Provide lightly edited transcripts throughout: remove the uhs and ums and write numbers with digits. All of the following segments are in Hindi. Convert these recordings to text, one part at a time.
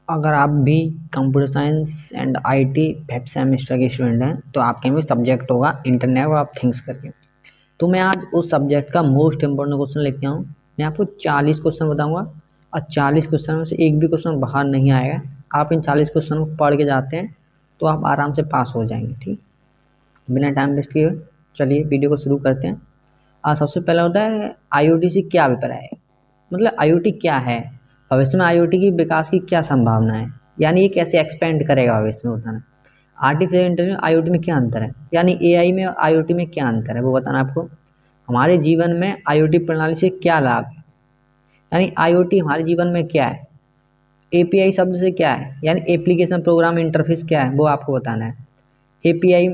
अगर आप भी computer science and IT fifth semester के स्टूडेंट हैं तो आपके में सब्जेक्ट होगा इंटरनेट ऑफ थिंग्स करके। तो मैं आज उस सब्जेक्ट का मोस्ट इंपॉर्टेंट क्वेश्चन लेके आऊँ। मैं आपको 40 क्वेश्चन बताऊंगा और 40 क्वेश्चन में से एक भी क्वेश्चन बाहर नहीं आएगा। आप इन 40 क्वेश्चन को पढ़ के जाते हैं तो आप आराम से पास हो जाएंगे। ठीक, बिना टाइम वेस्ट किए चलिए वीडियो को शुरू करते हैं। आज सबसे पहला होता है IoT से क्या अभिप्राय है, मतलब IoT क्या है, भविष्य में IoT की विकास की क्या संभावना है, यानी ये कैसे एक्सपेंड करेगा भविष्य में बताना। आर्टिफिशियल इंटेलिजेंस IoT में क्या अंतर है, यानी AI में और IoT में क्या अंतर है वो बताना आपको। हमारे जीवन में IoT प्रणाली से क्या लाभ है, यानी IoT हमारे जीवन में क्या है। API शब्द से क्या है, यानी एप्लीकेशन प्रोग्राम इंटरफेस क्या है वो आपको बताना है। API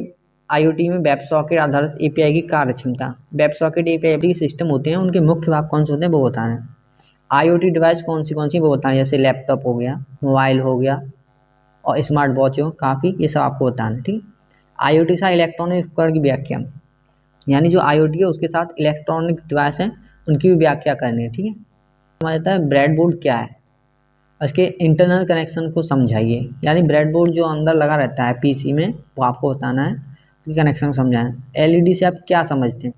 IoT में वेब सॉकेट आधारित API की कार्य क्षमता। वेब सॉकेट API सिस्टम होते हैं, उनके मुख्य भाग कौन से होते हैं वो बताना है। IoT डिवाइस कौन सी वो बताना है, जैसे लैपटॉप हो गया, मोबाइल हो गया और स्मार्ट वॉच हो, काफ़ी, ये सब आपको बताना है। ठीक, IoT से इलेक्ट्रॉनिक उपकरण की व्याख्या, यानी जो IoT है उसके साथ इलेक्ट्रॉनिक डिवाइस हैं उनकी भी व्याख्या करनी है। ठीक है, हमारा जाता है ब्रेडबोर्ड क्या है, उसके इंटरनल कनेक्शन को समझाइए, यानी ब्रेडबोर्ड जो अंदर लगा रहता है PC में वो आपको बताना है, उसके कनेक्शन को समझाएं। LED से आप क्या समझते हैं,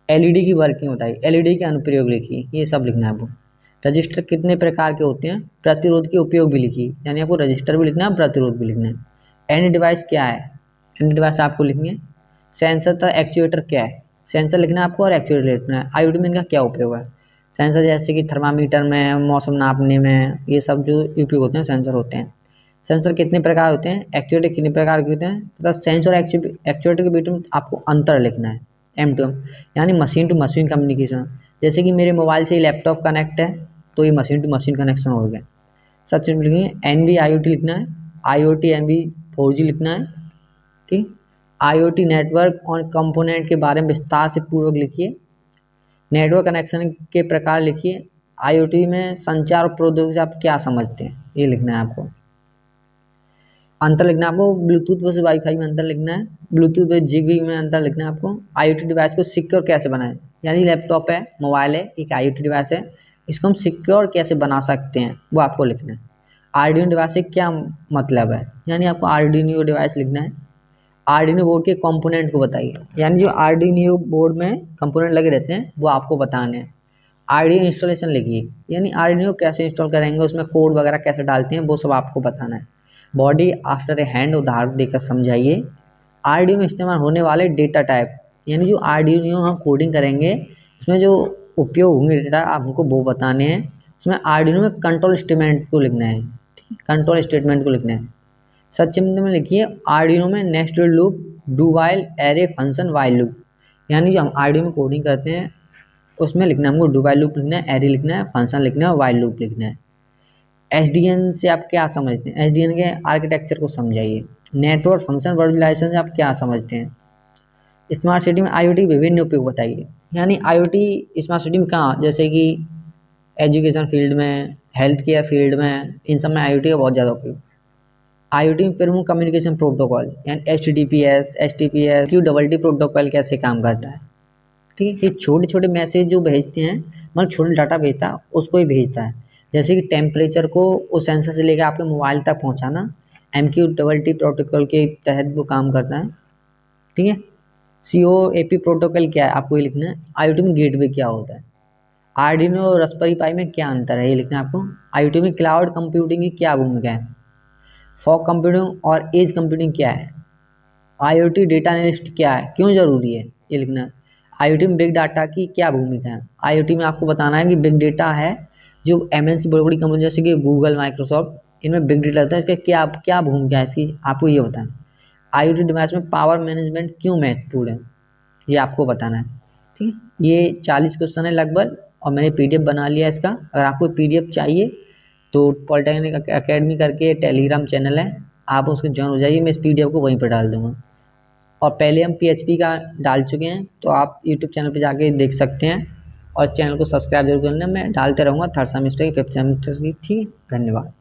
LED की वर्किंग बताइए, LED के अनुप्रयोग लिखिए, ये सब लिखना है आपको। रजिस्टर कितने प्रकार के होते हैं, प्रतिरोध के उपयोग भी लिखिए, यानी आपको रजिस्टर भी लिखना है, प्रतिरोध भी लिखना है। एंड डिवाइस क्या है, एंड डिवाइस आपको लिखनी है। सेंसर तथा एक्चुएटर क्या है, सेंसर लिखना है आपको और एक्चुएटर लिखना है। IoT में इनका क्या उपयोग है। सेंसर जैसे कि थर्मामीटर में, मौसम नापने में, ये सब जो उपयोग होते हैं सेंसर होते हैं। सेंसर कितने प्रकार होते हैं, एक्चुएटर कितने प्रकार के होते हैं, तथा सेंसर और एक्चुएटर के बीच में आपको अंतर लिखना है। M2M यानी मशीन टू मशीन कम्युनिकेशन, जैसे कि मेरे मोबाइल से लैपटॉप कनेक्ट है तो ये मशीन टू मशीन कनेक्शन हो गया। सबसे लिखेंगे NB IoT लिखना है, IoT NB 4G लिखना है। ठीक, IoT नेटवर्क और कंपोनेंट के बारे में विस्तार से पूर्वक लिखिए। नेटवर्क कनेक्शन के प्रकार लिखिए। IoT में संचार और प्रौद्योगिकी से आप क्या समझते हैं, ये लिखना है आपको। अंतर लिखना है आपको, ब्लूटूथ वर्सेस वाईफाई में अंतर लिखना है, ब्लूटूथ वर्सेस ZigBee में अंतर लिखना है आपको। IoT डिवाइस को सिक्योर कैसे बनाएं, यानी लैपटॉप है, मोबाइल है, एक IoT डिवाइस है, इसको हम सिक्योर कैसे बना सकते हैं वो आपको लिखना है। आर्डिनो डिवाइस से क्या मतलब है, यानी आपको आर्डिनो डिवाइस लिखना है। आर्डिनो बोर्ड के कंपोनेंट को बताइए, यानी जो आर्डिनो बोर्ड में कंपोनेंट लगे रहते हैं वो आपको बताने हैं। आर्डिनो इंस्टॉलेशन लिखिए, यानी आर्डिनो कैसे इंस्टॉल करेंगे, उसमें कोड वगैरह कैसे डालते हैं वो सब आपको बताना है। बॉडी आफ्टर ए हैंड उदाहरण देकर समझाइए। आर्डिनो में इस्तेमाल होने वाले डेटा टाइप, यानी जो आर्डिनो हम कोडिंग करेंगे उसमें जो उपयोग होंगे डेटा आप हमको वो बताने हैं। उसमें आर्डिनो में कंट्रोल स्टेटमेंट को लिखना है, कंट्रोल स्टेटमेंट को लिखना है। सचित्र में लिखिए, आर्डिनो में nested loop, do while, array, function, while loop, यानी जो हम आर्डिनो में कोडिंग करते हैं उसमें लिखना है हमको, डू वाइल लूप लिखना है, एरे लिखना है, फंक्शन लिखना है, वाइल लूप लिखना है। SDN से आप क्या समझते हैं, SDN के आर्किटेक्चर को समझाइए। नेटवर्क फंक्शन वर्चुअलाइजेशन से आप क्या समझते हैं। स्मार्ट सिटी में IoT के विभिन्न उपयोग बताइए, यानी IoT स्मार्ट सिटी में कहाँ, जैसे कि एजुकेशन फील्ड में, हेल्थ केयर फील्ड में, इन सब में IoT का बहुत ज़्यादा उपयोग। IoT में प्रमुख कम्युनिकेशन प्रोटोकॉल, यानी HTTPS, STPS, QWT प्रोटोकॉल कैसे काम करता है। ठीक है, ये छोटे छोटे मैसेज जो भेजते हैं, मतलब छोटे डाटा भेजता है उसको ही भेजता है, जैसे कि टेम्परेचर को उस सेंसर से लेकर आपके मोबाइल तक पहुंचाना, MQTT प्रोटोकॉल के तहत वो काम करता है। ठीक है, COAP प्रोटोकॉल क्या है आपको ये लिखना है। IoT में गेटवे क्या होता है। आर्डिनो और रास्पबेरी पाई में क्या अंतर है ये लिखना है आपको। IoT में क्लाउड कंप्यूटिंग की क्या भूमिका है। फॉग कंप्यूटिंग और एज कंप्यूटिंग क्या है। IoT डेटा एनालिस्ट क्या है, क्यों ज़रूरी है, ये लिखना है। IoT में बिग डाटा की क्या भूमिका है। IoT में आपको बताना है कि बिग डेटा है जो MNC बड़ी बड़ी कंपनी जैसे कि गूगल, माइक्रोसॉफ्ट, इनमें बिग डेटा होता है, इसका क्या क्या भूमिका है इसकी आपको ये बताना है। IoT डिवाइस में पावर मैनेजमेंट क्यों महत्वपूर्ण है, ये आपको बताना है। ठीक है, ये 40 क्वेश्चन है लगभग, और मैंने PDF बना लिया इसका। अगर आपको PDF चाहिए तो पॉलिटेक्निक अकेडमी करके टेलीग्राम चैनल है, आप उसके ज्वाइन हो जाइए, मैं इस PDF को वहीं पर डाल दूँगा। और पहले हम PHP का डाल चुके हैं तो आप यूट्यूब चैनल पे जाके देख सकते हैं, और इस चैनल को सब्सक्राइब जरूर कर लेना, मैं डालते रहूँगा थर्ड सेमेस्टर की, फिफ्थ सेमेस्टर की। ठीक है, धन्यवाद।